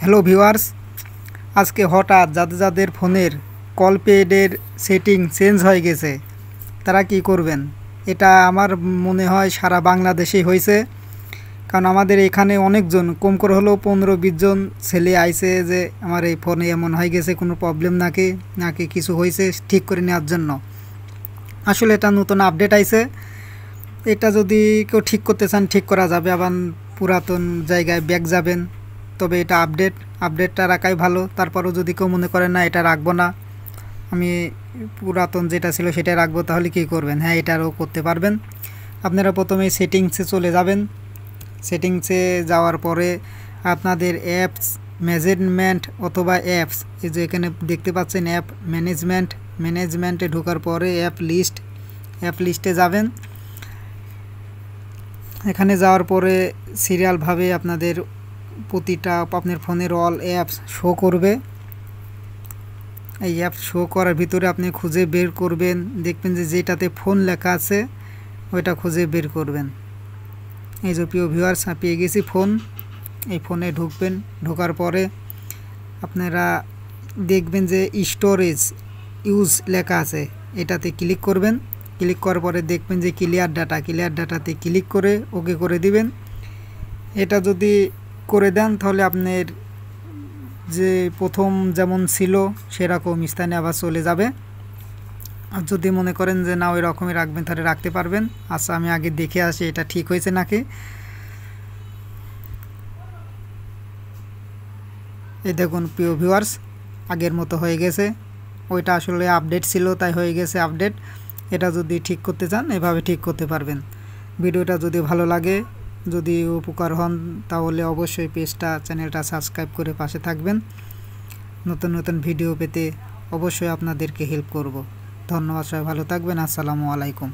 Hello viewers, আজকে হঠাৎ যাদের ফোনের কল পেডের সেটিং চেঞ্জ হয়ে গেছে তারা কি করবেন। এটা আমার মনে হয় সারা বাংলাদেশেই হয়েছে, কারণ আমাদের এখানে অনেকজন, কম করে হলেও 15-20 জন ছেলে আইছে যে আমার এই ফোনে এমন হয়ে গেছে, কোনো প্রবলেম নাকি কিছু হয়েছে ঠিক করে নেওয়ার জন্য। আসলে এটা নতুন আপডেট আইছে, এটা যদি কেউ ঠিক করতে চান ঠিক করা যাবে, আবার পুরাতন জায়গায় ব্যাক যাবেন, তবে এটা আপডেটটা রাখাই ভালো। তারপরও যদি কেউ মনে করেন না এটা রাখবো না, আমি পুরাতন যেটা ছিল সেটাই রাখবো, তাহলে কি করবেন? হ্যাঁ, এটারও করতে পারবেন। আপনারা প্রথমে সেটিংসে চলে যাবেন। সেটিংসে যাওয়ার পরে আপনাদের অ্যাপস ম্যানেজমেন্ট অথবা অ্যাপস, এই যে এখানে দেখতে পাচ্ছেন অ্যাপ ম্যানেজমেন্টে ঢোকার পরে অ্যাপ লিস্টে যাবেন। এখানে যাওয়ার পরে সিরিয়ালভাবে আপনাদের প্রতিটা আপনার ফোনের অল অ্যাপস শো করবে। এই অ্যাপ শো করার ভিতরে আপনি খুঁজে বের করবেন, দেখবেন যে যেটাতে ফোন লেখা আছে ওইটা খুঁজে বের করবেন। এই যে প্রিয় ভিউয়ার্স, পেয়ে গেছি ফোন। এই ফোনে ঢুকবেন, ঢোকার পরে আপনারা দেখবেন যে স্টোরেজ ইউজ লেখা আছে, এটাতে ক্লিক করবেন। ক্লিক করার পরে দেখবেন যে ক্লিয়ার ডাটাতে ক্লিক করে ওকে করে দিবেন। এটা যদি করে দেন তাহলে আপনার যে প্রথম যেমন ছিল সেরকম স্থানে আবার চলে যাবে। আর যদি মনে করেন যে না ওই রকমই রাখবেন তাহলে রাখতে পারবেন। আচ্ছা, আমি আগে দেখে আসি এটা ঠিক হয়েছে নাকি। এই দেখুন প্রিয় ভিউয়ার্স, আগের মতো হয়ে গেছে। ওইটা আসলে আপডেট ছিল তাই হয়ে গেছে আপডেট। এটা যদি ঠিক করতে চান এভাবে ঠিক করতে পারবেন। ভিডিওটা যদি ভালো লাগে, যদি উপকার হন, তাহলে অবশ্যই চ্যানেলটা সাবস্ক্রাইব করে পাশে থাকবেন। নতুন নতুন ভিডিও পেতে অবশ্যই আপনাদেরকে হেল্প করব। ধন্যবাদ, সবাই ভালো থাকবেন। আসসালামু আলাইকুম।